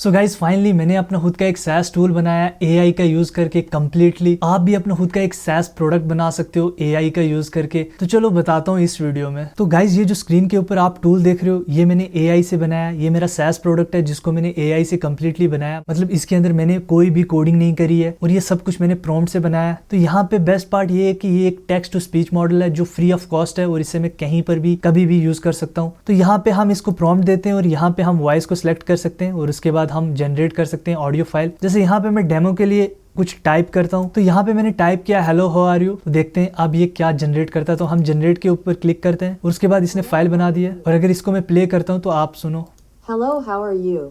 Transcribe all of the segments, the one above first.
So guys finally मैंने अपना खुद का एक SaaS टूल बनाया AI का यूज करके कम्प्लीटली। आप भी अपना खुद का एक SaaS प्रोडक्ट बना सकते हो AI का यूज करके। तो चलो बताता हूँ इस वीडियो में। तो गाइज ये जो स्क्रीन के ऊपर आप टूल देख रहे हो ये मैंने AI से बनाया। ये मेरा SaaS प्रोडक्ट है जिसको मैंने AI से कम्प्लीटली बनाया। मतलब इसके अंदर मैंने कोई भी कोडिंग नहीं करी है और ये सब कुछ मैंने प्रॉम्प्ट से बनाया। तो यहाँ पे बेस्ट पार्ट ये है कि ये एक टेक्स्ट टू स्पीच मॉडल है जो फ्री ऑफ कॉस्ट है और इसे मैं कहीं पर भी कभी भी यूज कर सकता हूँ। तो यहाँ पे हम इसको प्रॉम्प्ट देते हैं और यहाँ पे हम वॉइस को सिलेक्ट कर सकते हैं और उसके बाद हम जनरेट कर सकते हैं ऑडियो फाइल। जैसे यहाँ पे मैं डेमो के लिए कुछ टाइप करता हूँ तो यहाँ पे मैंने टाइप किया हेलो हाउ आर यू। तो देखते हैं अब ये क्या जनरेट करता है। तो हम जनरेट के ऊपर क्लिक करते हैं और उसके बाद इसने फाइल बना दी है। और अगर इसको मैं प्ले करता हूँ तो आप सुनो, Hello, how are you?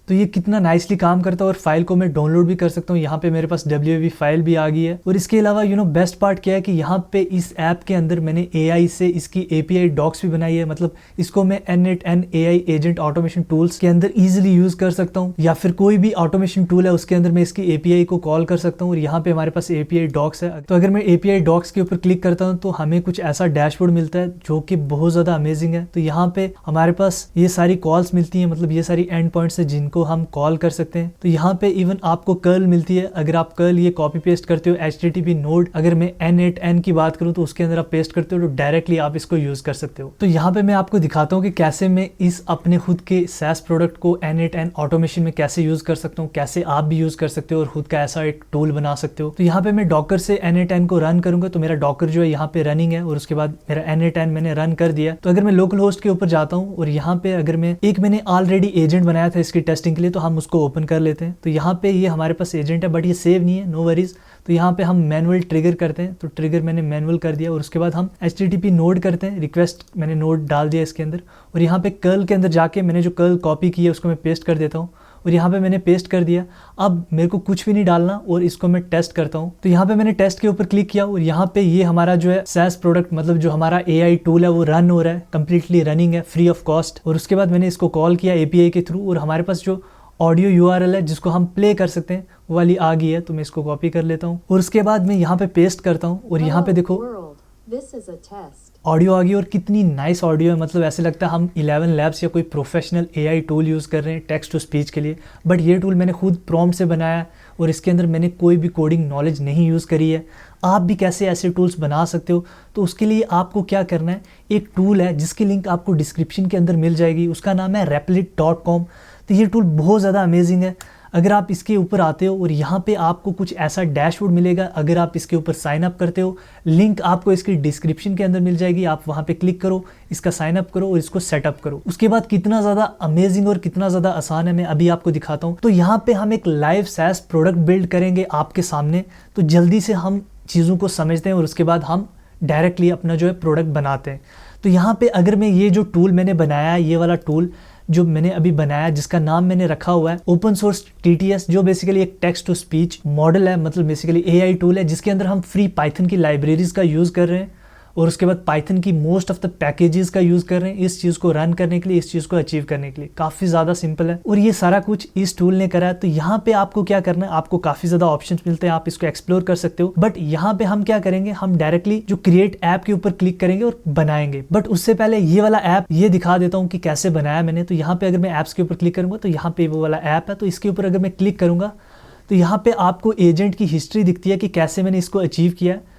तो ये कितना नाइसली काम करता है। और फाइल को मैं डाउनलोड भी कर सकता हूँ। यहाँ पे मेरे पास WAV फाइल भी आ गई है। और इसके अलावा बेस्ट पार्ट क्या है कि यहाँ पे इस ऐप के अंदर मैंने AI से इसकी API डॉक्स भी बनाई है। मतलब इसको मैं N8N AI agent automation tools के अंदर इजिली यूज कर सकता हूँ या फिर कोई भी ऑटोमेशन टूल है उसके अंदर मैं इसकी API को कॉल कर सकता हूँ। और यहाँ पे हमारे पास API डॉक्स है। तो अगर मैं API डॉक्स के ऊपर क्लिक करता हूँ तो हमें कुछ ऐसा डैशबोर्ड मिलता है जो कि बहुत ज्यादा अमेजिंग है। तो यहाँ पे हमारे पास ये सारी कॉल्स मिलती है, मतलब ये सारी एंड पॉइंट्स है जिनको हम कॉल कर सकते हैं। तो यहाँ पे इवन आपको कर्ल मिलती है। अगर आप कर्ल ये कॉपी पेस्ट करते हो HTTP नोड, अगर मैं N8N की बात करूँ तो उसके अंदर आप पेस्ट करते हो तो डायरेक्टली आप इसको यूज कर सकते हो। तो यहाँ पे मैं आपको दिखाता हूँ कि कैसे मैं इस अपने खुद के SaaS प्रोडक्ट को N8N ऑटोमेशन में कैसे यूज कर सकता हूँ, कैसे आप भी यूज कर सकते हो और खुद का ऐसा एक टूल बना सकते हो। तो यहाँ पे मैं डॉकर से N8N को रन करूंगा तो मेरा डॉकर जो है यहाँ पे रनिंग है और उसके बाद मेरा N8N मैंने रन कर दिया। तो अगर मैं लोकल होस्ट के ऊपर जाता हूँ और यहाँ पे अगर मैंने ऑलरेडी एजेंट बनाया था इसकी टेस्टिंग के लिए तो हम उसको ओपन कर लेते हैं। तो यहाँ पे ये हमारे पास एजेंट है बट ये सेव नहीं है, नो वरीज। तो यहाँ पे हम मैनुअल ट्रिगर करते हैं। तो ट्रिगर मैंने मैनुअल कर दिया और उसके बाद हम HTTP नोड करते हैं, रिक्वेस्ट मैंने नोड डाल दिया इसके अंदर। और यहाँ पे कर्ल के अंदर जाके मैंने जो कर्ल कॉपी की है उसको मैं पेस्ट कर देता हूँ और यहाँ पे मैंने पेस्ट कर दिया। अब मेरे को कुछ भी नहीं डालना और इसको मैं टेस्ट करता हूँ। तो यहाँ पे मैंने टेस्ट के ऊपर क्लिक किया और यहाँ पे ये हमारा जो है SaaS प्रोडक्ट, मतलब जो हमारा AI टूल है वो रन हो रहा है, कंप्लीटली रनिंग है, फ्री ऑफ कॉस्ट। और उसके बाद मैंने इसको कॉल किया API के थ्रू और हमारे पास जो ऑडियो URL है जिसको हम प्ले कर सकते हैं वो वाली आ गई है। तो मैं इसको कॉपी कर लेता हूँ और उसके बाद मैं यहाँ पे पेस्ट करता हूँ और यहाँ पे देखो This is a test. Audio आ गई और कितनी नाइस ऑडियो है। मतलब ऐसे लगता है हम 11 लैब्स या कोई प्रोफेशनल AI टूल यूज़ कर रहे हैं टेक्स्ट टू स्पीच के लिए। बट ये टूल मैंने खुद प्रॉम्प्ट से बनाया और इसके अंदर मैंने कोई भी कोडिंग नॉलेज नहीं यूज़ करी है। आप भी कैसे ऐसे टूल्स बना सकते हो तो उसके लिए आपको क्या करना है, एक टूल है जिसकी लिंक आपको डिस्क्रिप्शन के अंदर मिल जाएगी, उसका नाम है replit.com। तो ये टूल बहुत ज़्यादा अमेजिंग है। अगर आप इसके ऊपर आते हो और यहाँ पे आपको कुछ ऐसा डैशबोर्ड मिलेगा, अगर आप इसके ऊपर साइन अप करते हो, लिंक आपको इसकी डिस्क्रिप्शन के अंदर मिल जाएगी। आप वहाँ पे क्लिक करो, इसका साइन अप करो और इसको सेटअप करो। उसके बाद कितना ज़्यादा अमेजिंग और कितना ज़्यादा आसान है मैं अभी आपको दिखाता हूँ। तो यहाँ पे हम एक लाइव SaaS प्रोडक्ट बिल्ड करेंगे आपके सामने। तो जल्दी से हम चीज़ों को समझते हैं और उसके बाद हम डायरेक्टली अपना जो है प्रोडक्ट बनाते हैं। तो यहाँ पे अगर मैं ये जो टूल मैंने बनाया है, ये वाला टूल जो मैंने अभी बनाया जिसका नाम मैंने रखा हुआ है ओपन सोर्स TTS, जो बेसिकली एक टेक्स्ट टू स्पीच मॉडल है, मतलब बेसिकली AI टूल है जिसके अंदर हम फ्री पाइथन की लाइब्रेरीज का यूज कर रहे हैं और उसके बाद पाइथन की मोस्ट ऑफ द पैकेजेस का यूज कर रहे हैं इस चीज को रन करने के लिए, इस चीज को अचीव करने के लिए। काफी ज्यादा सिंपल है और ये सारा कुछ इस टूल ने करा है। तो यहाँ पे आपको क्या करना है, आपको काफी ज्यादा ऑप्शंस मिलते हैं, आप इसको एक्सप्लोर कर सकते हो। बट यहाँ पे हम क्या करेंगे, हम डायरेक्टली जो क्रिएट ऐप के ऊपर क्लिक करेंगे और बनाएंगे। बट उससे पहले ये वाला ऐप ये दिखा देता हूँ कि कैसे बनाया मैंने। तो यहाँ पे अगर मैं ऐप्स के ऊपर क्लिक करूंगा तो यहाँ पे वो वाला ऐप है। तो इसके ऊपर अगर मैं क्लिक करूंगा तो यहाँ पे आपको एजेंट की हिस्ट्री दिखती है कि कैसे मैंने इसको अचीव किया है।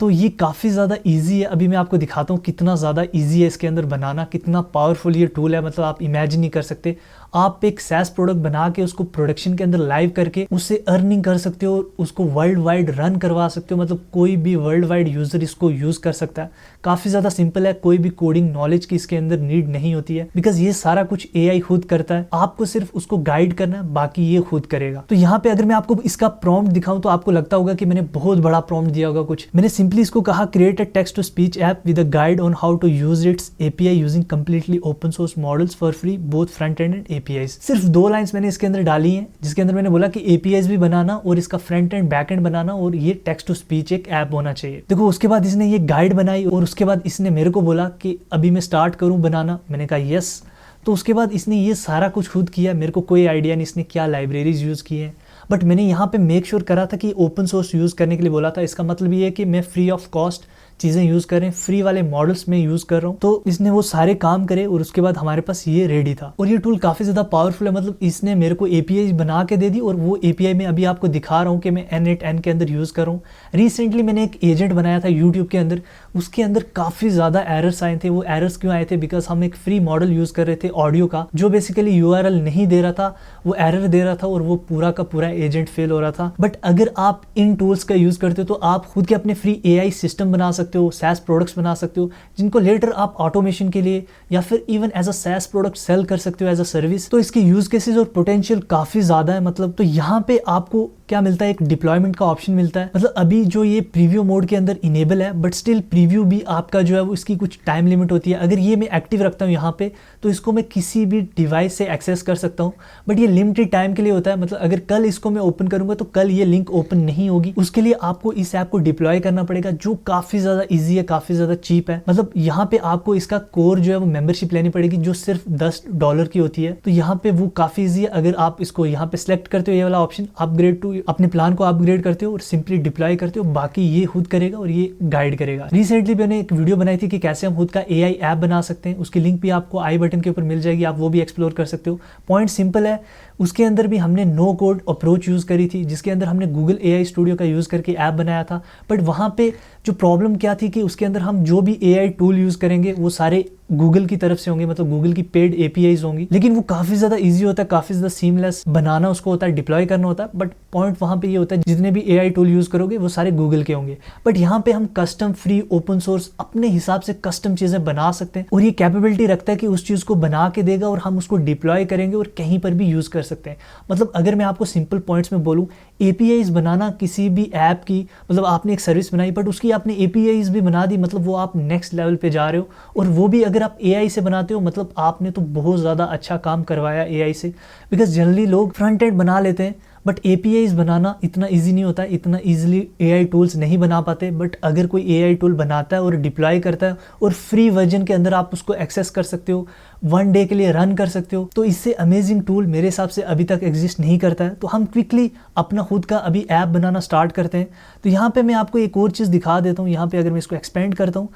तो ये काफ़ी ज़्यादा इजी है। अभी मैं आपको दिखाता हूँ कितना ज़्यादा इजी है इसके अंदर बनाना, कितना पावरफुल ये टूल है। मतलब आप इमेजिन नहीं कर सकते। आप एक SaaS प्रोडक्ट बना के उसको प्रोडक्शन के अंदर लाइव करके उससे अर्निंग कर सकते हो, उसको वर्ल्ड वाइड रन करवा सकते हो। मतलब कोई भी वर्ल्ड वाइड यूज़र इसको यूज़ कर सकता है। काफ़ी ज़्यादा सिंपल है, कोई भी कोडिंग नॉलेज की इसके अंदर नीड नहीं होती है बिकॉज ये सारा कुछ AI खुद करता है। आपको सिर्फ उसको गाइड करना है, बाकी ये खुद करेगा। तो यहाँ पे अगर मैं आपको इसका प्रॉम्प्ट दिखाऊं तो आपको लगता होगा कि मैंने बहुत बड़ा प्रॉम्प्ट दिया होगा कुछ। मैंने सिंपली इसको कहा create a text to speech app with a guide on how to use its API using completely open source models for free both front end and APIs। सिर्फ 2 लाइंस मैंने इसके अंदर डाली हैं जिसके अंदर मैंने बोला कि APIs भी बनाना और इसका फ्रंट एंड बैक एंड बनाना और ये टेक्स्ट टू स्पीच एक ऐप होना चाहिए। देखो उसके बाद इसने ये गाइड बनाई और उसके बाद इसने मेरे को बोला कि अभी मैं स्टार्ट करूं बनाना। मैंने कहा यस। तो उसके बाद इसने ये सारा कुछ खुद किया। मेरे को कोई आइडिया नहीं इसने क्या लाइब्रेरीज यूज की है, बट मैंने यहाँ पे मेक श्योर करा था कि ओपन सोर्स यूज करने के लिए बोला था। इसका मतलब ये है कि मैं फ्री ऑफ कॉस्ट चीज़ें यूज़ कर रहे हैं, फ्री वाले मॉडल्स में यूज़ कर रहा हूँ। तो इसने वो सारे काम करे और उसके बाद हमारे पास ये रेडी था। और ये टूल काफ़ी ज़्यादा पावरफुल है, मतलब इसने मेरे को API बना के दे दी और वो API में अभी आपको दिखा रहा हूँ कि मैं N8N के अंदर यूज़ कर रहा हूँ। रिसेंटली मैंने एक एजेंट बनाया था यूट्यूब के अंदर, उसके अंदर काफ़ी ज़्यादा एरर्स आए थे। वो एरर्स क्यों आए थे? बिकॉज हम एक फ्री मॉडल यूज़ कर रहे थे ऑडियो का, जो बेसिकली URL नहीं दे रहा था, वो एरर दे रहा था और वो पूरा का पूरा एजेंट फेल हो रहा था। बट अगर आप इन टूल्स का यूज़ करते हो तो आप खुद के अपने फ्री AI सिस्टम बना सकते हो, SaaS प्रोडक्ट्स बना सकते हो, जिनको लेटर आप ऑटोमेशन के लिए या फिर even as a SaaS product sell कर सकते हो एज अ सर्विस। तो इसके यूज केसेस और पोटेंशियल काफ़ी ज़्यादा है। मतलब तो यहाँ पे आपको क्या मिलता है? एक डिप्लॉयमेंट का ऑप्शन मिलता है। मतलब अभी जो ये प्रीव्यू मोड के अंदर इनेबल है, बट स्टिल प्रीव्यू भी आपका जो है वो इसकी कुछ टाइम लिमिट होती है। अगर ये मैं एक्टिव रखता हूँ यहाँ पे तो इसको मैं किसी भी डिवाइस से एक्सेस कर सकता हूँ, बट ये लिमिटेड टाइम के लिए होता है। मतलब अगर कल इसको मैं ओपन करूंगा तो कल ये लिंक ओपन नहीं होगी। उसके लिए आपको इस ऐप को डिप्लॉय करना पड़ेगा, जो काफ़ी ज़्यादा ईजी है, काफ़ी ज़्यादा चीप है। मतलब यहाँ पे आपको इसका कोर जो है वो मेंबरशिप लेनी पड़ेगी, जो सिर्फ $10 की होती है। तो यहाँ पे वो काफ़ी ईजी है। अगर आप इसको यहाँ पे सेलेक्ट करते हो ये वाला ऑप्शन, अपग्रेड टू, अपने प्लान को अपग्रेड करते हो और सिंपली डिप्लॉय करते हो, बाकी ये खुद करेगा और ये गाइड करेगा। रिसेंटली मैंने एक वीडियो बनाई थी कि कैसे हम खुद का AI ऐप बना सकते हैं, उसकी लिंक भी आपको आई बटन के ऊपर मिल जाएगी, आप वो भी एक्सप्लोर कर सकते हो। पॉइंट सिंपल है, उसके अंदर भी हमने नो कोड अप्रोच यूज़ करी थी, जिसके अंदर हमने गूगल AI स्टूडियो का यूज़ करके ऐप बनाया था। बट वहाँ पे जो प्रॉब्लम क्या थी कि उसके अंदर हम जो भी AI टूल यूज़ करेंगे वो सारे गूगल की तरफ से होंगे, मतलब गूगल की पेड APIs होंगी। लेकिन वो काफ़ी ज़्यादा ईजी होता है, काफ़ी ज़्यादा सीमलेस बनाना उसको होता है, डिप्लॉय करना होता है। बट पॉइंट वहाँ पे ये होता है जितने भी AI टूल यूज़ करोगे वो सारे गूगल के होंगे। बट यहाँ पे हम कस्टम फ्री ओपन सोर्स अपने हिसाब से कस्टम चीज़ें बना सकते हैं और ये कैपेबिलिटी रखता है कि उस चीज़ को बना के देगा और हम उसको डिप्लॉय करेंगे और कहीं पर भी यूज़ कर सकते हैं। मतलब अगर मैं आपको सिंपल पॉइंट्स में बोलूँ, APIs बनाना किसी भी ऐप की, मतलब आपने एक सर्विस बनाई बट उसकी आपने APIs भी बना दी, मतलब वो आप नेक्स्ट लेवल पे जा रहे हो। और वो भी अगर आप AI से बनाते हो, मतलब आपने तो बहुत ज़्यादा अच्छा काम करवाया AI से। बिकॉज जनरली लोग फ्रंट एंड बना लेते हैं बट APIs बनाना इतना ईजी नहीं होता है, इतना ईजिली AI टूल्स नहीं बना पाते। बट अगर कोई AI टूल बनाता है और डिप्लॉय करता है और फ्री वर्जन के अंदर आप उसको एक्सेस कर सकते हो, 1 डे के लिए रन कर सकते हो, तो इससे अमेजिंग टूल मेरे हिसाब से अभी तक एग्जिस्ट नहीं करता है। तो हम क्विकली अपना खुद का अभी ऐप बनाना स्टार्ट करते हैं। तो यहाँ पे मैं आपको एक और चीज़ दिखा देता हूँ। यहाँ पे अगर मैं इसको एक्सपेंड करता हूँ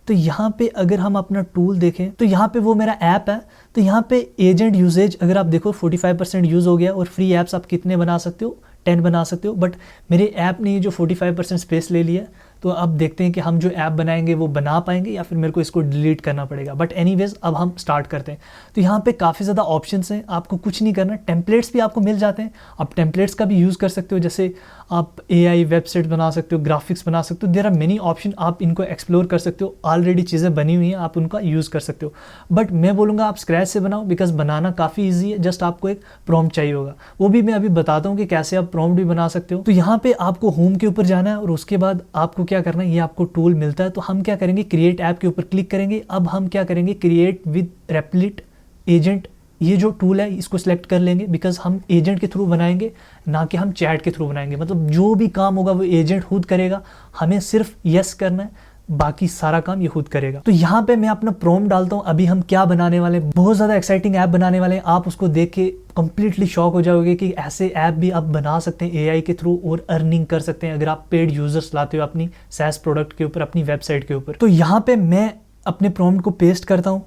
तो यहाँ पे अगर हम अपना टूल देखें तो यहाँ पे वो मेरा ऐप है। तो यहाँ पे एजेंट यूजेज अगर आप देखो 45% यूज़ हो गया और फ्री ऐप्स आप कितने बना सकते हो? 10 बना सकते हो। बट मेरे ऐप ने जो 45% स्पेस ले लिया, तो अब देखते हैं कि हम जो ऐप बनाएंगे वो बना पाएंगे या फिर मेरे को इसको डिलीट करना पड़ेगा। बट एनीवेज अब हम स्टार्ट करते हैं। तो यहाँ पे काफ़ी ज़्यादा ऑप्शंस हैं, आपको कुछ नहीं करना। टेम्पलेट्स भी आपको मिल जाते हैं, आप टेम्पलेट्स का भी यूज़ कर सकते हो। जैसे आप AI वेबसाइट बना सकते हो, ग्राफिक्स बना सकते हो, देयर आर मेनी ऑप्शन, आप इनको एक्सप्लोर कर सकते हो। ऑलरेडी चीज़ें बनी हुई हैं, आप उनका यूज़ कर सकते हो। बट मैं बोलूँगा आप स्क्रैच से बनाओ, बिकॉज बनाना काफ़ी ईजी है। जस्ट आपको एक प्रॉम्प्ट चाहिए होगा, वो भी मैं अभी बताता हूँ कि कैसे आप प्रॉम्प्ट भी बना सकते हो। तो यहाँ पे आपको होम के ऊपर जाना है और उसके बाद आपको क्या करना है, ये आपको टूल मिलता है। तो हम क्या करेंगे, क्रिएट ऐप के ऊपर क्लिक करेंगे। अब हम क्या करेंगे, क्रिएट विद रेप्लिट एजेंट, ये जो टूल है इसको सिलेक्ट कर लेंगे, बिकॉज हम एजेंट के थ्रू बनाएंगे, ना कि हम चैट के थ्रू बनाएंगे। मतलब जो भी काम होगा वो एजेंट खुद करेगा, हमें सिर्फ यस करना है, बाकी सारा काम ये खुद करेगा। तो यहाँ पे मैं अपना प्रॉम्प्ट डालता हूँ। अभी हम क्या बनाने वाले हैं, बहुत ज़्यादा एक्साइटिंग ऐप बनाने वाले हैं। आप उसको देख के कंप्लीटली शॉक हो जाओगे कि ऐसे ऐप भी आप बना सकते हैं AI के थ्रू और अर्निंग कर सकते हैं, अगर आप पेड यूजर्स लाते हो अपनी SaaS प्रोडक्ट के ऊपर, अपनी वेबसाइट के ऊपर। तो यहाँ पे मैं अपने प्रॉम्प्ट को पेस्ट करता हूँ।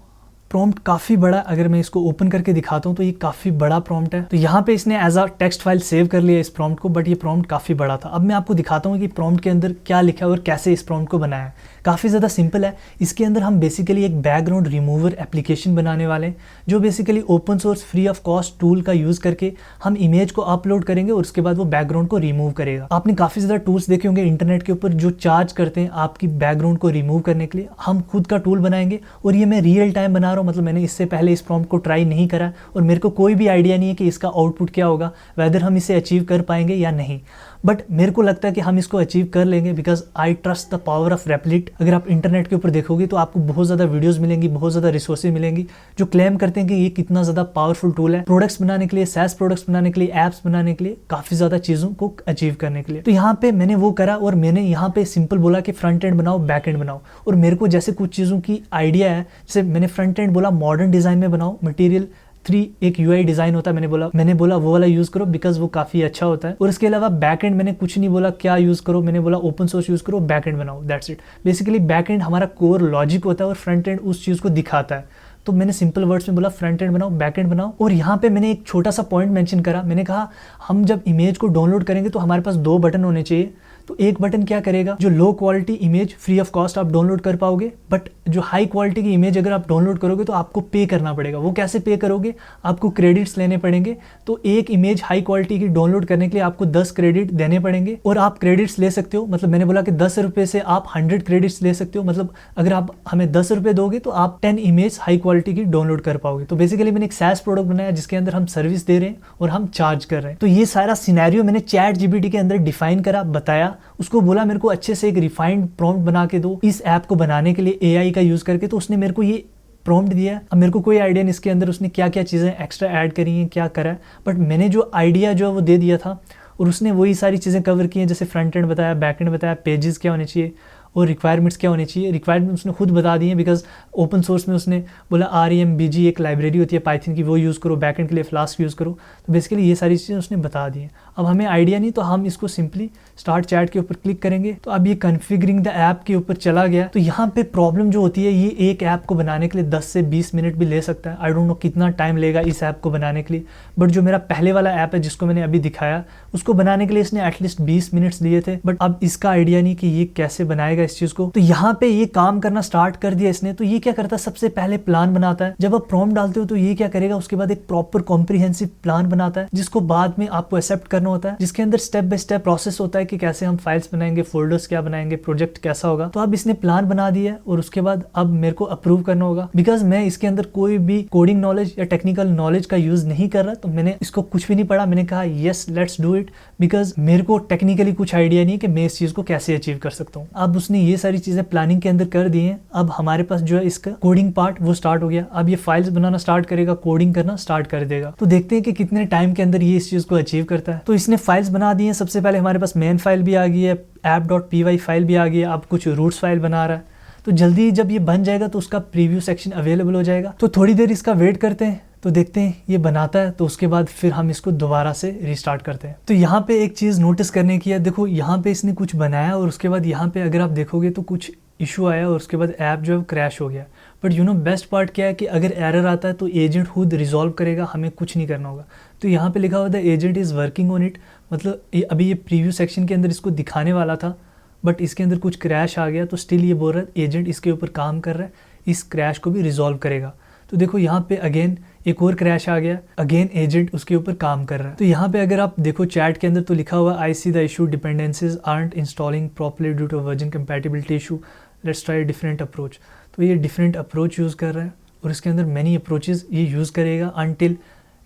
प्रॉम्प्ट काफ़ी बड़ा, अगर मैं इसको ओपन करके दिखाता हूँ तो ये काफ़ी बड़ा प्रॉम्प्ट है। तो यहाँ पे इसने as a text file save कर लिया इस प्रॉम्प्ट को, बट ये प्रॉम्प्ट काफ़ी बड़ा था। अब मैं आपको दिखाता हूँ कि प्रॉम्प्ट के अंदर क्या लिखा है और कैसे इस प्रॉम्प्ट को बनाया है। काफ़ी ज़्यादा सिंपल है। इसके अंदर हम बेसिकली एक बैकग्राउंड रिमूवर एप्लीकेशन बनाने वाले हैं, जो basically open source free of cost tool का यूज़ करके हम इमेज को अपलोड करेंगे और उसके बाद वो बैकग्राउंड को रिमूव करेगा। आपने काफ़ी ज़्यादा टूल्स देखे होंगे इंटरनेट के ऊपर जो चार्ज करते हैं आपकी बैकग्राउंड को रिमूव करने के लिए। हम खुद का टूल बनाएंगे और ये मैं रियल टाइम बना रहा हूँ, मतलब मैंने इससे पहले इस प्रॉम्प्ट को ट्राई नहीं करा और मेरे को कोई भी आइडिया नहीं है कि इसका आउटपुट क्या होगा, वेदर हम इसे अचीव कर पाएंगे या नहीं। बट मेरे को लगता है कि हम इसको अचीव कर लेंगे, because I trust the power of Replit. अगर आप इंटरनेट के ऊपर देखोगे तो आपको बहुत ज़्यादा वीडियोस मिलेंगी, बहुत ज़्यादा रिसोर्सेज मिलेंगी जो क्लेम करते हैं कि ये कितना ज़्यादा पावरफुल टूल है प्रोडक्ट्स बनाने के लिए, SaaS प्रोडक्ट्स बनाने के लिए, ऐप्स बनाने के लिए, काफ़ी ज़्यादा चीज़ों को अचीव करने के लिए। तो यहाँ पे मैंने वो करा और मैंने यहाँ पे सिंपल बोला कि फ्रंट एंड बनाओ, बैक एंड बनाओ। और मेरे को जैसे कुछ चीज़ों की आइडिया है, जैसे मैंने फ्रंट एंड बोला मॉडर्न डिज़ाइन में बनाओ, मटीरियल 3 एक यूआई डिजाइन होता है, मैंने बोला वो वाला यूज करो बिकॉज वो काफी अच्छा होता है। और इसके अलावा बैकएंड मैंने कुछ नहीं बोला क्या यूज करो, मैंने बोला ओपन सोर्स यूज करो, बैकएंड बनाओ, दैट्स इट। बेसिकली बैकएंड हमारा कोर लॉजिक होता है और फ्रंट एंड उस चीज को दिखाता है। तो मैंने सिंपल वर्ड्स में बोला फ्रंट एंड बनाओ, बैक एंड बनाओ। और यहाँ पे मैंने एक छोटा सा पॉइंट मेंशन करा, मैंने कहा हम जब इमेज को डाउनलोड करेंगे तो हमारे पास 2 बटन होने चाहिए। तो एक बटन क्या करेगा, जो low quality image free of cost आप डाउनलोड कर पाओगे, बट जो हाई क्वालिटी की इमेज अगर आप डाउनलोड करोगे तो आपको पे करना पड़ेगा। वो कैसे पे करोगे, आपको क्रेडिट्स लेने पड़ेंगे। तो एक इमेज हाई क्वालिटी की डाउनलोड करने के लिए आपको 10 क्रेडिट देने पड़ेंगे और आप क्रेडिट्स ले सकते हो। मतलब मैंने बोला कि 10 रुपये से आप 100 क्रेडिट्स ले सकते हो। मतलब अगर आप हमें 10 रुपये दोगे तो आप 10 इमेज हाई क्वालिटी की डाउनलोड कर पाओगे। तो बेसिकली मैंने एक SaaS प्रोडक्ट बनाया जिसके अंदर हम सर्विस दे रहे हैं और हम चार्ज कर रहे हैं। तो ये सारा सिनेरियो मैंने ChatGPT के अंदर डिफाइन करा, बताया, उसको बोला मेरे को अच्छे से एक रिफाइंड प्रॉम्प्ट बना के दो इस ऐप को बनाने के लिए AI का यूज करके। तो उसने मेरे को ये प्रॉम्प्ट दिया। अब मेरे को कोई आइडिया नहीं इसके अंदर उसने क्या क्या चीज़ें एक्स्ट्रा ऐड करी हैं, क्या करा है, बट मैंने जो आइडिया जो है वो दे दिया था और उसने वही सारी चीज़ें कवर की हैं। जैसे फ्रंट एंड बताया, बैक एंड बताया, पेजेस क्या होने चाहिए और रिक्वायरमेंट्स क्या होनी चाहिए। रिक्वायरमेंट्स उसने खुद बता दी हैं बिकॉज ओपन सोर्स में उसने बोला REMBG एक लाइब्रेरी होती है पाइथन की, वो यूज़ करो, बैकएंड के लिए फ्लास्क यूज़ करो। तो बेसिकली ये सारी चीज़ें उसने बता दी हैं। अब हमें आइडिया नहीं तो हम इसको सिंपली स्टार्ट चैट के ऊपर क्लिक करेंगे। तो अब ये कॉन्फ़िगरिंग द ऐप के ऊपर चला गया। तो यहाँ पे प्रॉब्लम जो होती है, ये एक ऐप को बनाने के लिए 10 से 20 मिनट भी ले सकता है। आई डोंट नो कितना टाइम लेगा इस ऐप को बनाने के लिए, बट जो मेरा पहले वाला ऐप है जिसको मैंने अभी दिखाया, उसको बनाने के लिए इसने एटलीस्ट 20 मिनट्स लिए थे। बट अब इसका आइडिया नहीं कि ये कैसे बनाएगा इस चीज़ को। तो यहाँ पे ये काम करना स्टार्ट कर दिया इसने। तो ये क्या करता है, सबसे पहले प्लान बनाता है। जब आप प्रॉम्प्ट डालते हो तो ये क्या करेगा, उसके बाद एक प्रॉपर कॉम्प्रिहेंसिव प्लान बनाता है जिसको बाद में आपको एक्सेप्ट करना होता है, जिसके अंदर स्टेप बाय स्टेप प्रोसेस होता है कि कैसे हम फाइल्स बनाएंगे, फोल्डर्स क्या बनाएंगे, प्रोजेक्ट कैसा होगा। तो अब इसने प्लान बना दिया और उसके बाद अब मेरे को अप्रूव करना होगा। बिकॉज मैं इसके अंदर कोई भी कोडिंग नॉलेज या टेक्निकल नॉलेज का यूज नहीं कर रहा, तो मैंने इसको कुछ भी नहीं पढ़ा। मैंने कहा yes let's do it, because मेरे को टेक्निकली कुछ आइडिया नहीं कि मैं इस चीज को कैसे अचीव कर सकता हूँ। अब उसने ये सारी चीजें प्लानिंग के अंदर कर दी हैं। अब हमारे पास जो है इसका कोडिंग पार्ट वो स्टार्ट हो गया। अब ये फाइल्स बनाना स्टार्ट करेगा, कोडिंग करना स्टार्ट कर देगा। तो देखते हैं कि कितने टाइम के अंदर ये इस चीज को अचीव करता है। तो इसने फाइल्स बना दी हैं। सबसे पहले हमारे पास मेन फाइल भी आ गई है, app.py फाइल भी आ गई है। अब कुछ रूट्स फाइल बना रहा है। तो जल्दी जब ये बन जाएगा तो उसका प्रीव्यू सेक्शन अवेलेबल हो जाएगा। तो थोड़ी देर इसका वेट करते हैं, तो देखते हैं ये बनाता है। तो उसके बाद फिर हम इसको दोबारा से रिस्टार्ट करते हैं। तो यहाँ पे एक चीज़ नोटिस करने की है, देखो यहाँ पे इसने कुछ बनाया और उसके बाद यहाँ पे अगर आप देखोगे तो कुछ इशू आया और उसके बाद ऐप जो है क्रैश हो गया। But you know best part क्या है कि अगर एरर आता है तो एजेंट खुद रिजॉल्व करेगा, हमें कुछ नहीं करना होगा। तो यहाँ पे लिखा हुआ था agent is working on it. मतलब अभी ये प्रीव्यू सेक्शन के अंदर इसको दिखाने वाला था बट इसके अंदर कुछ क्रैश आ गया। तो स्टिल ये बोल रहा है एजेंट इसके ऊपर काम कर रहा है, इस क्रैश को भी रिजॉल्व करेगा। तो देखो यहाँ पे अगेन एक और क्रैश आ गया, अगेन एजेंट उसके ऊपर काम कर रहा है। तो यहाँ पे अगर आप देखो चैट के अंदर तो लिखा हुआ I see the issue, dependencies aren't installing properly due to version compatibility issue, let's try different approach. तो ये डिफरेंट अप्रोच यूज़ कर रहा है और इसके अंदर मैनी अप्रोचेज ये यूज़ करेगा अनटिल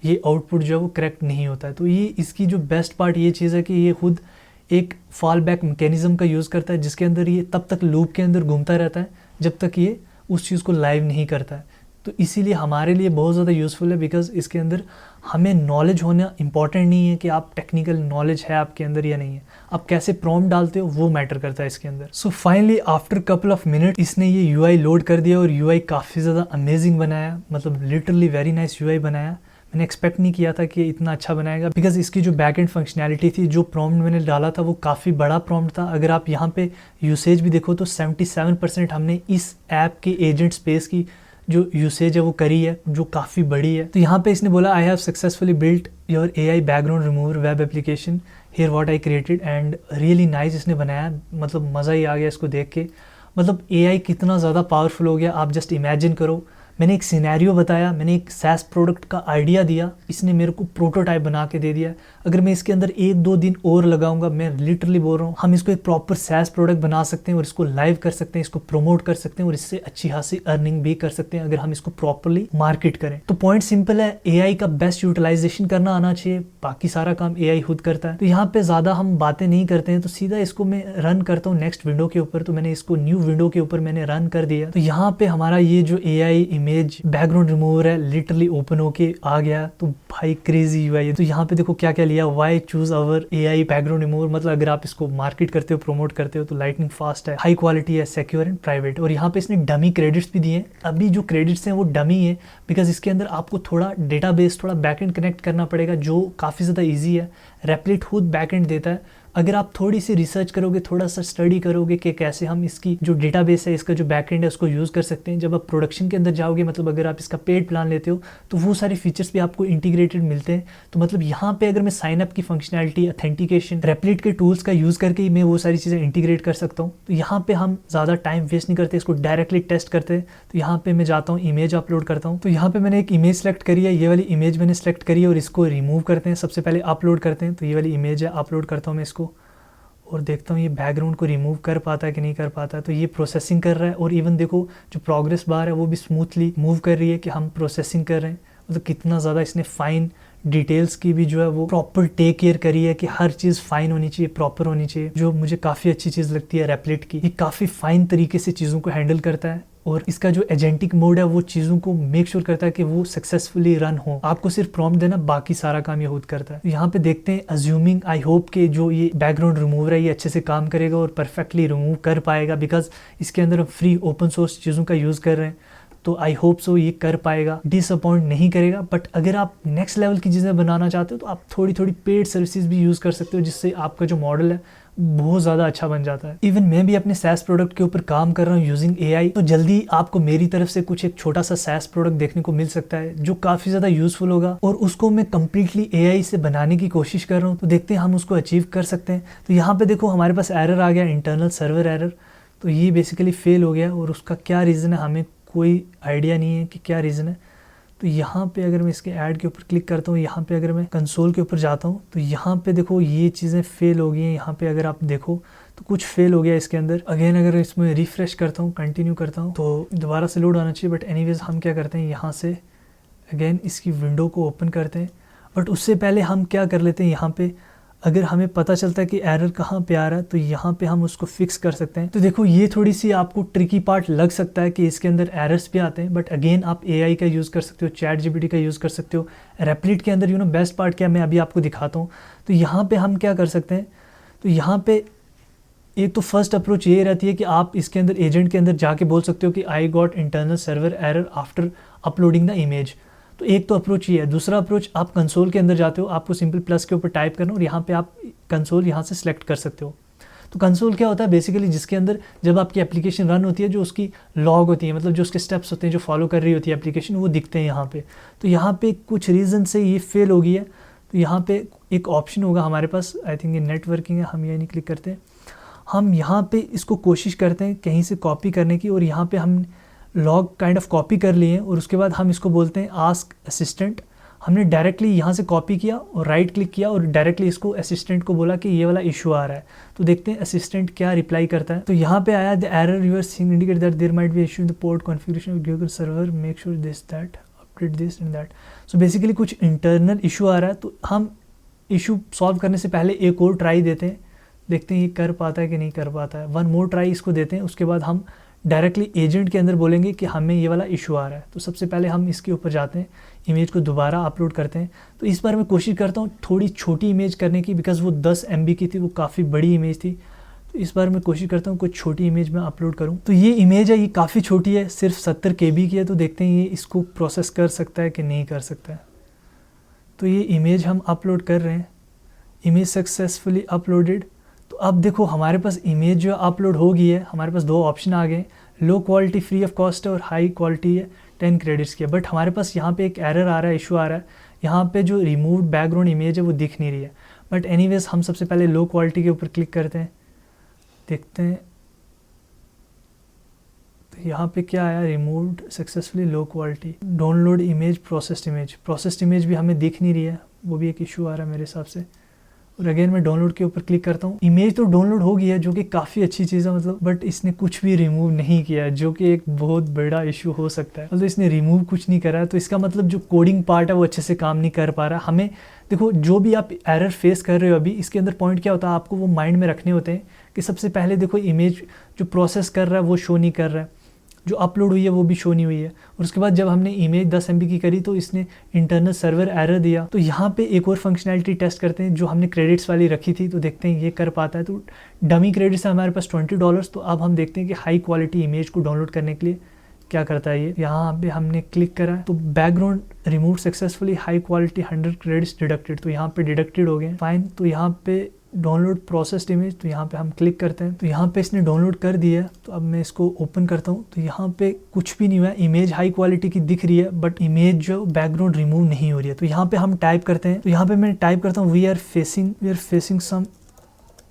ये आउटपुट जो है वो करेक्ट नहीं होता है। तो ये इसकी जो बेस्ट पार्ट ये चीज़ है कि ये खुद एक फॉल बैक मैकेनिज्म का यूज़ करता है जिसके अंदर ये तब तक लूप के अंदर घूमता रहता है जब तक ये उस चीज़ को लाइव नहीं करता है। तो इसीलिए हमारे लिए बहुत ज़्यादा यूज़फुल है बिकॉज इसके अंदर हमें नॉलेज होना इंपॉर्टेंट नहीं है कि आप टेक्निकल नॉलेज है आपके अंदर या नहीं है, आप कैसे प्रॉम्प्ट डालते हो वो मैटर करता है इसके अंदर। So finally after couple of minute इसने ये यूआई लोड कर दिया और यूआई काफ़ी ज़्यादा अमेजिंग बनाया, मतलब लिटरली वेरी नाइस यूआई बनाया। मैंने एक्सपेक्ट नहीं किया था कि इतना अच्छा बनाएगा बिकॉज इसकी जो बैक एंड फंक्शनैलिटी थी, जो प्रॉम्प्ट मैंने डाला था वो काफ़ी बड़ा प्रॉम्प्ट था। अगर आप यहाँ पे यूसेज भी देखो तो 77% हमने इस ऐप के एजेंट स्पेस की जो यूसेज है वो करी है, जो काफ़ी बड़ी है। तो यहाँ पे इसने बोला I have successfully built your AI background remover web application, here what I created and really nice इसने बनाया। मतलब मज़ा ही आ गया इसको देख के। मतलब AI कितना ज़्यादा पावरफुल हो गया आप जस्ट इमेजिन करो। मैंने एक सिनेरियो बताया, मैंने एक SaaS प्रोडक्ट का आइडिया दिया, इसने मेरे को प्रोटोटाइप बना के दे दिया। अगर मैं इसके अंदर 1-2 दिन और लगाऊंगा, मैं लिटरली बोल रहा हूँ, हम इसको एक प्रॉपर SaaS प्रोडक्ट बना सकते हैं और इसको लाइव कर सकते हैं, इसको प्रमोट कर सकते हैं और इससे अच्छी खासी अर्निंग भी कर सकते हैं अगर हम इसको प्रॉपरली मार्केट करें। तो पॉइंट सिंपल है, AI का बेस्ट यूटिलाइजेशन करना आना चाहिए, बाकी सारा काम AI खुद करता है। तो यहाँ पे ज़्यादा हम बातें नहीं करते हैं, तो सीधा इसको मैं रन करता हूँ नेक्स्ट विंडो के ऊपर। तो मैंने इसको न्यू विंडो के ऊपर मैंने रन कर दिया। तो यहाँ पे हमारा ये जो AI इमेज बैकग्राउंड रिमूवर है लिटरली ओपन होके आ गया, तो भाई क्रेजी हुआ ये। तो यहाँ पे देखो क्या क्या लिया, why choose our AI background remover, मतलब अगर आप इसको मार्केट करते हो, प्रमोट करते हो, तो लाइटनिंग फास्ट है, हाई क्वालिटी है, सिक्योर एंड प्राइवेट। और यहाँ पे इसने डमी क्रेडिट्स भी दिए हैं। अभी जो क्रेडिट्स हैं वो डमी है, बिकॉज इसके अंदर आपको थोड़ा डेटाबेस, थोड़ा बैकएंड कनेक्ट करना पड़ेगा, जो काफ़ी ज़्यादा ईजी है। रेप्लिट खुद बैकएंड देता है। अगर आप थोड़ी सी रिसर्च करोगे, थोड़ा सा स्टडी करोगे कि कैसे हम इसकी जो डेटाबेस है, इसका जो बैकएंड है, उसको यूज़ कर सकते हैं, जब आप प्रोडक्शन के अंदर जाओगे, मतलब अगर आप इसका पेड प्लान लेते हो, तो वो सारे फीचर्स भी आपको इंटीग्रेटेड मिलते हैं। तो मतलब यहाँ पे अगर मैं साइन अप की फंक्शनैलिटी, ऑथेंटिकेशन, रेप्लिट के टूल्स का यूज़ करके ही मैं वो सारी चीज़ें इंटीग्रेट कर सकता हूँ। तो यहाँ पे हम ज़्यादा टाइम वेस्ट नहीं करते, इसको डायरेक्टली टेस्ट करते हैं। तो यहाँ पे मैं जाता हूँ, इमेज अपलोड करता हूँ। तो यहाँ पे मैंने एक इमेज सेलेक्ट करी है, ये वाली इमेज मैंने सेलेक्ट करी है, और इसको रिमूव करते हैं। सबसे पहले अपलोड करते हैं। तो ये वाली इमेज है, अपलोड करता हूँ मैं इसको, और देखता हूँ ये बैकग्राउंड को रिमूव कर पाता है कि नहीं कर पाता है। तो ये प्रोसेसिंग कर रहा है, और इवन देखो जो प्रोग्रेस बार है वो भी स्मूथली मूव कर रही है कि हम प्रोसेसिंग कर रहे हैं। मतलब कितना ज़्यादा इसने फाइन डिटेल्स की भी जो है वो प्रॉपर टेक केयर करी है कि हर चीज़ फाइन होनी चाहिए, प्रॉपर होनी चाहिए, जो मुझे काफ़ी अच्छी चीज़ लगती है रेप्लिट की। ये काफ़ी फाइन तरीके से चीज़ों को हैंडल करता है, और इसका जो एजेंटिक मोड है वो चीज़ों को मेक श्योर करता है कि वो सक्सेसफुली रन हो। आपको सिर्फ प्रॉम्प्ट देना, बाकी सारा काम ये खुद करता है। यहाँ पे देखते हैं, अज्यूमिंग आई होप कि जो ये बैकग्राउंड रिमूवर है ये अच्छे से काम करेगा और परफेक्टली रिमूव कर पाएगा, बिकॉज इसके अंदर हम फ्री ओपन सोर्स चीज़ों का यूज़ कर रहे हैं। तो आई होप सो ये कर पाएगा, डिसअपॉइंट नहीं करेगा। बट अगर आप नेक्स्ट लेवल की चीज़ें बनाना चाहते हो तो आप थोड़ी थोड़ी पेड सर्विसेज भी यूज़ कर सकते हो, जिससे आपका जो मॉडल है बहुत ज़्यादा अच्छा बन जाता है। इवन मैं भी अपने SaaS प्रोडक्ट के ऊपर काम कर रहा हूँ यूजिंग AI। तो जल्दी आपको मेरी तरफ से कुछ एक छोटा सा SaaS प्रोडक्ट देखने को मिल सकता है, जो काफ़ी ज़्यादा यूज़फुल होगा, और उसको मैं कम्प्लीटली AI से बनाने की कोशिश कर रहा हूँ। तो देखते हैं हम उसको अचीव कर सकते हैं। तो यहाँ पे देखो हमारे पास एरर आ गया, इंटरनल सर्वर एरर। तो ये बेसिकली फेल हो गया, और उसका क्या रीज़न है हमें कोई आइडिया नहीं है कि क्या रीज़न है। तो यहाँ पे अगर मैं इसके ऐड के ऊपर क्लिक करता हूँ, यहाँ पे अगर मैं कंसोल के ऊपर जाता हूँ, तो यहाँ पे देखो ये चीज़ें फेल हो गई हैं। यहाँ पे अगर आप देखो तो कुछ फेल हो गया इसके अंदर। अगेन अगर इसमें रिफ्रेश करता हूँ, कंटिन्यू करता हूँ, तो दोबारा से लोड आना चाहिए। बट एनीवेज हम क्या करते हैं, यहाँ से अगेन इसकी विंडो को ओपन करते हैं। बट उससे पहले हम क्या कर लेते हैं, यहाँ पे अगर हमें पता चलता है कि एरर कहाँ पे आ रहा है, तो यहाँ पे हम उसको फिक्स कर सकते हैं। तो देखो ये थोड़ी सी आपको ट्रिकी पार्ट लग सकता है कि इसके अंदर एरर्स भी आते हैं, बट अगेन आप AI का यूज़ कर सकते हो, ChatGPT का यूज़ कर सकते हो। रेप्लिट के अंदर बेस्ट पार्ट क्या है, मैं अभी आपको दिखाता हूँ। तो यहाँ पे हम क्या कर सकते हैं, तो यहाँ पे एक तो फर्स्ट अप्रोच ये रहती है कि आप इसके अंदर एजेंट के अंदर जाके बोल सकते हो कि I got internal server error after uploading the image. तो एक तो अप्रोच ये है। दूसरा अप्रोच, आप कंसोल के अंदर जाते हो, आपको सिंपल प्लस के ऊपर टाइप करना, और यहाँ पे आप कंसोल यहाँ से सिलेक्ट कर सकते हो। तो कंसोल क्या होता है बेसिकली, जिसके अंदर जब आपकी एप्लीकेशन रन होती है, जो उसकी लॉग होती है, मतलब जो उसके स्टेप्स होते हैं, जो फॉलो कर रही होती है एप्लीकेशन, वो दिखते हैं यहाँ पे। तो यहाँ पे कुछ रीज़न से ये फेल हो गई है। तो यहाँ पे एक ऑप्शन होगा हमारे पास, आई थिंक ये नेटवर्किंग है, हम ये नहीं क्लिक करते। हम यहाँ पे इसको कोशिश करते हैं कहीं से कॉपी करने की, और यहाँ पे हम लॉग काइंड ऑफ कॉपी कर लिए, और उसके बाद हम इसको बोलते हैं आस्क असिस्टेंट। हमने डायरेक्टली यहाँ से कॉपी किया और राइट क्लिक किया, और डायरेक्टली इसको असिस्टेंट को बोला कि ये वाला इशू आ रहा है। तो देखते हैं असिस्टेंट क्या रिप्लाई करता है। तो यहाँ पे आया, the error you are seeing indicate that there might be issue in the port configuration of Google server, make sure this that update this and that. So basically कुछ इंटरनल इशू आ रहा है। तो हम इशू सॉल्व करने से पहले एक और ट्राई देते हैं, देखते हैं ये कर पाता है कि नहीं कर पाता है। वन मोर ट्राई इसको देते हैं, उसके बाद हम डायरेक्टली एजेंट के अंदर बोलेंगे कि हमें ये वाला इशू आ रहा है। तो सबसे पहले हम इसके ऊपर जाते हैं, इमेज को दोबारा अपलोड करते हैं। तो इस बार मैं कोशिश करता हूँ थोड़ी छोटी इमेज करने की, बिकॉज वो 10 MB की थी, वो काफ़ी बड़ी इमेज थी। तो इस बार मैं कोशिश करता हूँ कुछ छोटी इमेज में अपलोड करूँ। तो ये इमेज है, ये काफ़ी छोटी है, सिर्फ 70 KB की है। तो देखते हैं ये इसको प्रोसेस कर सकता है कि नहीं कर सकता है। तो ये इमेज हम अपलोड कर रहे हैं, इमेज सक्सेसफुली अपलोडेड। तो अब देखो हमारे पास इमेज जो अपलोड हो गई है, हमारे पास दो ऑप्शन आ गए, low quality free of cost है, और हाई क्वालिटी है 10 क्रेडिट्स की है। बट हमारे पास यहाँ पे एक एरर आ रहा है, इशू आ रहा है, यहाँ पे जो रिमूव्ड बैकग्राउंड इमेज है वो दिख नहीं रही है। बट एनीवेज हम सबसे पहले लो क्वालिटी के ऊपर क्लिक करते हैं, देखते हैं तो यहाँ पे क्या आया, removed successfully low quality, download image, processed image भी हमें दिख नहीं रही है, वो भी एक इशू आ रहा है मेरे हिसाब से। और अगेन मैं डाउनलोड के ऊपर क्लिक करता हूँ, इमेज तो डाउनलोड हो गई है, जो कि काफ़ी अच्छी चीज़ है मतलब, बट इसने कुछ भी रिमूव नहीं किया है, जो कि एक बहुत बड़ा इशू हो सकता है। मतलब इसने रिमूव कुछ नहीं करा है, तो इसका मतलब जो कोडिंग पार्ट है वो अच्छे से काम नहीं कर पा रहा। हमें देखो, जो भी आप एरर फेस कर रहे हो अभी, इसके अंदर पॉइंट क्या होता है, आपको वो माइंड में रखने होते हैं कि सबसे पहले देखो इमेज जो प्रोसेस कर रहा है वो शो नहीं कर रहा है। जो अपलोड हुई है वो भी शो नहीं हुई है। और उसके बाद जब हमने इमेज 10 MB की करी तो इसने इंटरनल सर्वर एरर दिया। तो यहाँ पे एक और फंक्शनैलिटी टेस्ट करते हैं जो हमने क्रेडिट्स वाली रखी थी, तो देखते हैं ये कर पाता है। तो डमी क्रेडिट्स है हमारे पास $20। तो अब हम देखते हैं कि हाई क्वालिटी इमेज को डाउनलोड करने के लिए क्या करता है ये। यहाँ पे हमने क्लिक करा तो background remove successfully, high quality 100 credits deducted, तो यहाँ पे डिडक्टेड हो गए, फाइन। तो यहाँ पे डाउनलोड प्रोसेस्ड इमेज, तो यहाँ पे हम क्लिक करते हैं तो यहाँ पे इसने डाउनलोड कर दिया है। तो अब मैं इसको ओपन करता हूँ तो यहाँ पे कुछ भी नहीं हुआ है, इमेज हाई क्वालिटी की दिख रही है बट इमेज जो बैकग्राउंड रिमूव नहीं हो रही है। तो यहाँ पे हम टाइप करते हैं, तो यहाँ पे मैं टाइप करता हूँ we are facing some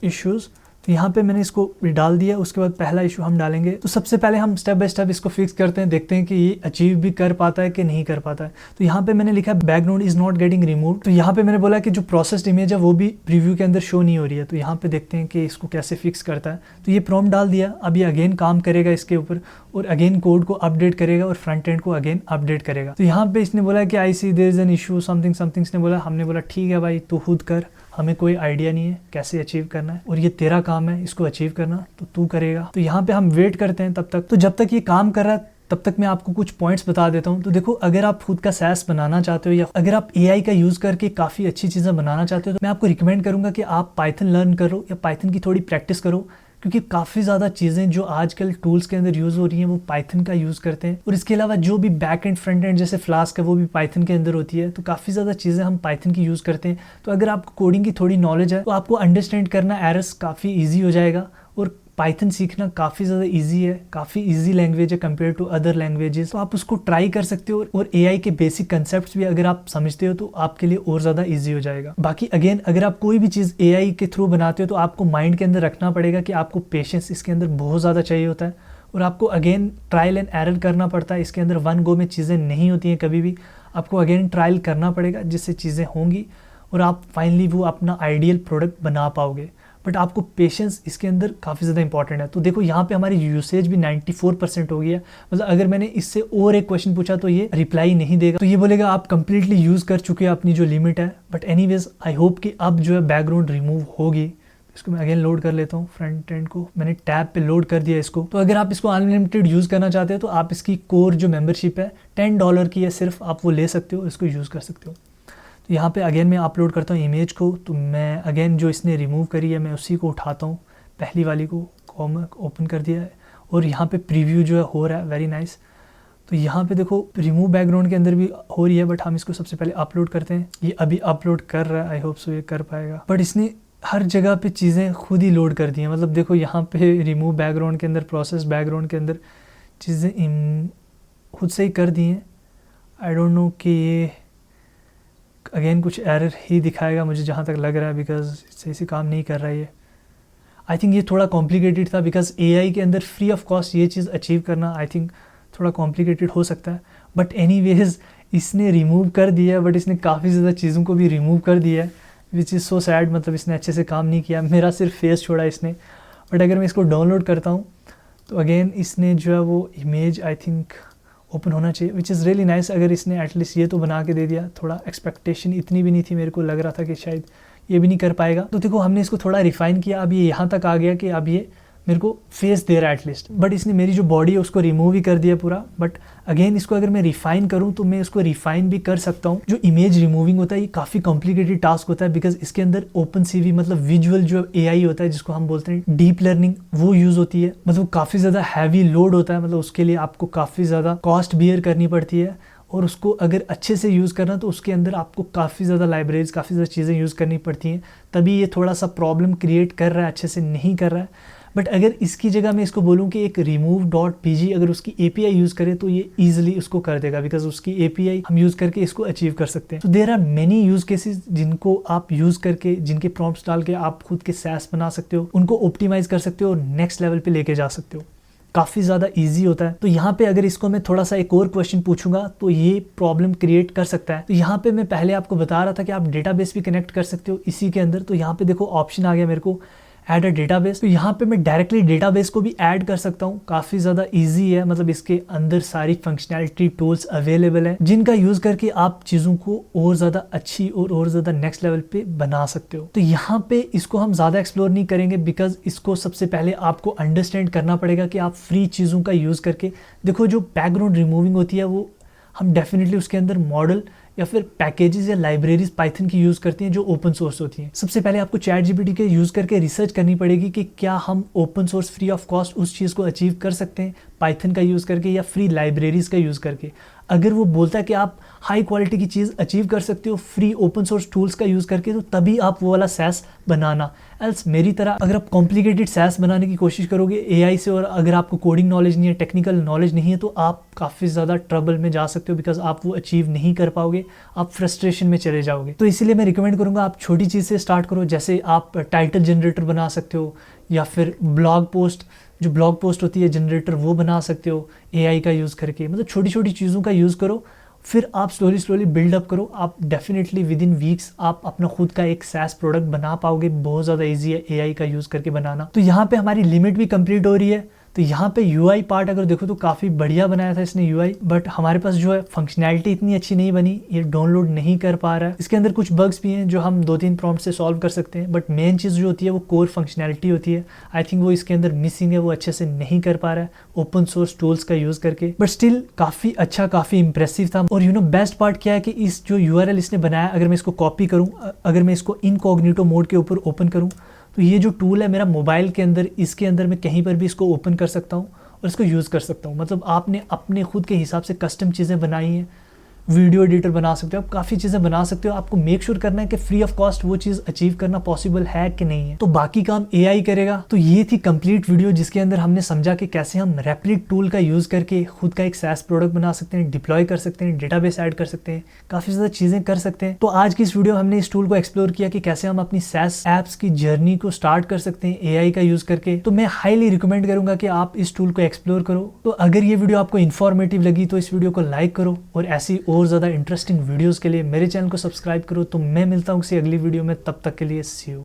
issues. तो यहाँ पे मैंने इसको डाल दिया। उसके बाद पहला इशू हम डालेंगे। तो सबसे पहले हम स्टेप बाय स्टेप इसको फिक्स करते हैं, देखते हैं कि ये अचीव भी कर पाता है कि नहीं कर पाता है। तो यहाँ पे मैंने लिखा background is not getting removed. तो यहाँ पे मैंने बोला कि जो प्रोसेस्ड इमेज है वो भी प्रीव्यू के अंदर शो नहीं हो रही है। तो यहाँ पे देखते हैं कि इसको कैसे फिक्स करता है। तो ये प्रॉम्प्ट डाल दिया, अब ये अगेन काम करेगा इसके ऊपर और अगेन कोड को अपडेट करेगा और फ्रंट एंड को अगेन अपडेट करेगा। तो यहाँ पे इसने बोला कि I see there is an issue something इसने बोला। हमने बोला ठीक है भाई तू खुद कर, हमें कोई आइडिया नहीं है कैसे अचीव करना है और ये तेरा काम है इसको अचीव करना, तो तू करेगा। तो यहाँ पे हम वेट करते हैं तब तक। तो जब तक ये काम कर रहा है तब तक मैं आपको कुछ पॉइंट्स बता देता हूँ। तो देखो, अगर आप खुद का SaaS बनाना चाहते हो या अगर आप AI का यूज़ करके काफ़ी अच्छी चीज़ें बनाना चाहते हो तो मैं आपको रिकमेंड करूँगा कि आप पाइथन लर्न करो या पाइथन की थोड़ी प्रैक्टिस करो, क्योंकि काफ़ी ज़्यादा चीज़ें जो आजकल टूल्स के अंदर यूज़ हो रही हैं वो पाइथन का यूज़ करते हैं। और इसके अलावा जो भी बैक एंड फ्रंट एंड जैसे फ्लास्क है वो भी पाइथन के अंदर होती है। तो काफ़ी ज़्यादा चीज़ें हम पाइथन की यूज़ करते हैं। तो अगर आपको कोडिंग की थोड़ी नॉलेज है तो आपको अंडरस्टैंड करना एरर्स काफ़ी ईजी हो जाएगा। और पाइथन सीखना काफ़ी ज़्यादा इजी है, काफ़ी इजी लैंग्वेज है कंपेयर टू अदर लैंग्वेजेस। तो आप उसको ट्राई कर सकते हो और AI के बेसिक कंसेप्ट्स भी अगर आप समझते हो तो आपके लिए और ज़्यादा इजी हो जाएगा। बाकी अगेन, अगर आप कोई भी चीज़ AI के थ्रू बनाते हो तो आपको माइंड के अंदर रखना पड़ेगा कि आपको पेशेंस इसके अंदर बहुत ज़्यादा चाहिए होता है और आपको अगेन ट्रायल एंड एरर करना पड़ता है। इसके अंदर वन गो में चीज़ें नहीं होती हैं, कभी भी आपको अगेन ट्रायल करना पड़ेगा जिससे चीज़ें होंगी और आप फाइनली वो अपना आइडियल प्रोडक्ट बना पाओगे। बट आपको पेशेंस इसके अंदर काफ़ी ज़्यादा इंपॉर्टेंट है। तो देखो, यहाँ पे हमारी यूसेज भी 94% हो गई है। मतलब अगर मैंने इससे और एक क्वेश्चन पूछा तो ये रिप्लाई नहीं देगा, तो ये बोलेगा आप कंप्लीटली यूज़ कर चुके हैं अपनी जो लिमिट है। बट एनीवेज, आई होप कि अब जो है बैकग्राउंड रिमूव होगी। इसको मैं अगेन लोड कर लेता हूँ, फ्रंट एंड को मैंने टैब पे लोड कर दिया इसको। तो अगर आप इसको अनलिमिटेड यूज़ करना चाहते हो तो आप इसकी कोर जो मेंबरशिप है $10 की है सिर्फ, आप वो ले सकते हो, इसको यूज़ कर सकते हो। तो यहाँ पे अगेन मैं अपलोड करता हूँ इमेज को। तो मैं अगेन जो इसने रिमूव करी है मैं उसी को उठाता हूँ, पहली वाली को ओपन कर दिया है और यहाँ पे प्रीव्यू जो है हो रहा है, वेरी नाइस। तो यहाँ पे देखो रिमूव बैकग्राउंड के अंदर भी हो रही है, बट हम इसको सबसे पहले अपलोड करते हैं। ये अभी अपलोड कर रहा है, आई होप सो ये कर पाएगा। बट इसने हर जगह पे चीज़ें खुद ही लोड कर दी हैं। मतलब देखो, यहाँ पे रिमूव बैकग्राउंड के अंदर, प्रोसेस बैकग्राउंड के अंदर चीज़ें खुद से ही कर दी हैं। आई डोंट नो कि ये अगेन कुछ एरर ही दिखाएगा मुझे जहाँ तक लग रहा है, बिकॉज सही से काम नहीं कर रहा है ये। आई थिंक ये थोड़ा कॉम्प्लिकेटेड था, बिकॉज AI के अंदर फ्री ऑफ कॉस्ट ये चीज़ अचीव करना आई थिंक थोड़ा कॉम्प्लिकेटेड हो सकता है। बट एनीवेज, इसने रिमूव कर दिया, बट इसने काफ़ी ज़्यादा चीज़ों को भी रिमूव कर दिया है, विच इज़ सो सैड। मतलब इसने अच्छे से काम नहीं किया, मेरा सिर्फ फेस छोड़ा इसने। बट अगर मैं इसको डाउनलोड करता हूँ तो अगेन इसने जो है वो इमेज आई थिंक ओपन होना चाहिए, विच इज़ रियली नाइस। अगर इसने एटलीस्ट ये तो बना के दे दिया, थोड़ा एक्सपेक्टेशन इतनी भी नहीं थी, मेरे को लग रहा था कि शायद ये भी नहीं कर पाएगा। तो देखो, हमने इसको थोड़ा रिफाइन किया, अब ये यहाँ तक आ गया कि अब ये मेरे को फेस दे रहा है एटलीस्ट। बट इसने मेरी जो बॉडी है उसको रिमूव ही कर दिया पूरा। बट अगेन इसको अगर मैं रिफाइन करूँ तो मैं इसको रिफाइन भी कर सकता हूँ। जो इमेज रिमूविंग होता है ये काफ़ी कॉम्प्लिकेटेड टास्क होता है, बिकॉज इसके अंदर OpenCV मतलब विजुअल जो AI होता है जिसको हम बोलते हैं डीप लर्निंग, वो यूज़ होती है। मतलब काफ़ी ज़्यादा हैवी लोड होता है, मतलब उसके लिए आपको काफ़ी ज़्यादा कॉस्ट बियर करनी पड़ती है। और उसको अगर अच्छे से यूज़ करना तो उसके अंदर आपको काफ़ी ज़्यादा लाइब्रेरीज, काफ़ी ज़्यादा चीज़ें यूज़ करनी पड़ती हैं, तभी ये थोड़ा सा प्रॉब्लम क्रिएट कर रहा है, अच्छे से नहीं कर रहा है। बट अगर इसकी जगह मैं इसको बोलूँ कि एक remove.pg अगर उसकी API यूज़ करे तो ये ईजिली उसको कर देगा, बिकॉज उसकी API हम यूज़ करके इसको अचीव कर सकते हैं। तो there are many use cases जिनको आप यूज़ करके, जिनके प्रॉम्प्ट्स डाल के आप खुद के SaaS बना सकते हो, उनको ऑप्टिमाइज़ कर सकते हो और नेक्स्ट लेवल पे लेके जा सकते हो। काफ़ी ज़्यादा ईजी होता है। तो यहाँ पे अगर इसको मैं थोड़ा सा एक और क्वेश्चन पूछूंगा तो ये प्रॉब्लम क्रिएट कर सकता है। तो यहाँ पे मैं पहले आपको बता रहा था कि आप डेटाबेस भी कनेक्ट कर सकते हो इसी के अंदर। तो यहाँ पे देखो ऑप्शन आ गया मेरे को ऐड अ डेटाबेस। तो यहाँ पे मैं डायरेक्टली डेटाबेस को भी ऐड कर सकता हूँ। काफ़ी ज़्यादा ईजी है, मतलब इसके अंदर सारी फंक्शनैलिटी टूल्स अवेलेबल है जिनका यूज़ करके आप चीज़ों को और ज़्यादा अच्छी और ज़्यादा नेक्स्ट लेवल पे बना सकते हो। तो यहाँ पे इसको हम ज़्यादा एक्सप्लोर नहीं करेंगे बिकॉज इसको सबसे पहले आपको अंडरस्टैंड करना पड़ेगा कि आप फ्री चीज़ों का यूज़ करके देखो, जो बैकग्राउंड रिमूविंग होती है वो हम डेफिनेटली उसके अंदर मॉडल या फिर पैकेजेस या लाइब्रेरीज पाइथन की यूज़ करती हैं जो ओपन सोर्स होती हैं। सबसे पहले आपको चैट जीपीटी के यूज़ करके रिसर्च करनी पड़ेगी कि क्या हम open source free of cost उस चीज़ को अचीव कर सकते हैं पाइथन का यूज़ करके या फ्री लाइब्रेरीज का यूज़ करके। अगर वो बोलता है कि आप हाई क्वालिटी की चीज़ अचीव कर सकते हो फ्री ओपन सोर्स टूल्स का यूज़ करके, तो तभी आप वो वाला सैस बनाना। एल्स मेरी तरह अगर आप कॉम्प्लिकेटेड सैस बनाने की कोशिश करोगे एआई से और अगर आपको कोडिंग नॉलेज नहीं है, टेक्निकल नॉलेज नहीं है, तो आप काफ़ी ज़्यादा ट्रबल में जा सकते हो बिकॉज आप वो अचीव नहीं कर पाओगे, आप फ्रस्ट्रेशन में चले जाओगे। तो इसीलिए मैं रिकमेंड करूँगा आप छोटी चीज़ से स्टार्ट करो, जैसे आप टाइटल जनरेटर बना सकते हो या फिर ब्लॉग पोस्ट होती है जनरेटर वो बना सकते हो एआई का यूज़ करके। मतलब छोटी छोटी चीज़ों का यूज़ करो, फिर आप स्लोली बिल्डअप करो। आप डेफिनेटली विद इन वीक्स आप अपना खुद का एक सैस प्रोडक्ट बना पाओगे। बहुत ज़्यादा ईजी है एआई का यूज़ करके बनाना। तो यहाँ पे हमारी लिमिट भी कंप्लीट हो रही है। तो यहाँ पे यूआई पार्ट अगर देखो तो काफ़ी बढ़िया बनाया था इसने यूआई, बट हमारे पास जो है फंक्शनैलिटी इतनी अच्छी नहीं बनी, ये डाउनलोड नहीं कर पा रहा है। इसके अंदर कुछ बग्स भी हैं जो हम 2-3 प्रॉम्प्ट से सॉल्व कर सकते हैं, बट मेन चीज़ जो होती है वो कोर फंक्शनैलिटी होती है। आई थिंक वो इसके अंदर मिसिंग है, वो अच्छे से नहीं कर पा रहा है ओपन सोर्स टूल्स का यूज़ करके, बट स्टिल काफ़ी अच्छा, काफ़ी इंप्रेसिव था। और बेस्ट पार्ट क्या है कि इस जो यूआरएल इसने बनाया, अगर मैं इसको कॉपी करूँ, अगर मैं इसको इनकॉग्निटो मोड के ऊपर ओपन करूँ, तो ये जो टूल है मेरा मोबाइल के अंदर, इसके अंदर मैं कहीं पर भी इसको ओपन कर सकता हूँ और इसको यूज़ कर सकता हूँ। मतलब आपने अपने खुद के हिसाब से कस्टम चीज़ें बनाई हैं, वीडियो एडिटर बना सकते हो आप, काफ़ी चीज़ें बना सकते हो। आपको मेक श्योर करना है कि फ्री ऑफ कॉस्ट वो चीज़ अचीव करना पॉसिबल है कि नहीं है, तो बाकी काम एआई करेगा। तो ये थी कंप्लीट वीडियो जिसके अंदर हमने समझा कि कैसे हम रैपिड टूल का यूज़ करके खुद का एक सैस प्रोडक्ट बना सकते हैं, डिप्लॉय कर सकते हैं, डेटाबेस ऐड कर सकते हैं, काफ़ी ज़्यादा चीज़ें कर सकते हैं। तो आज की इस वीडियो में हमने इस टूल को एक्सप्लोर किया कि कैसे हम अपनी सैस एप्स की जर्नी को स्टार्ट कर सकते हैं एआई का यूज़ करके। तो मैं हाईली रिकमेंड करूंगा कि आप इस टूल को एक्सप्लोर करो। तो अगर ये वीडियो आपको इन्फॉर्मेटिव लगी तो इस वीडियो को लाइक करो और ऐसी और ज़्यादा इंटरेस्टिंग वीडियोस के लिए मेरे चैनल को सब्सक्राइब करो। तो मैं मिलता हूँ किसी अगली वीडियो में, तब तक के लिए सी यू।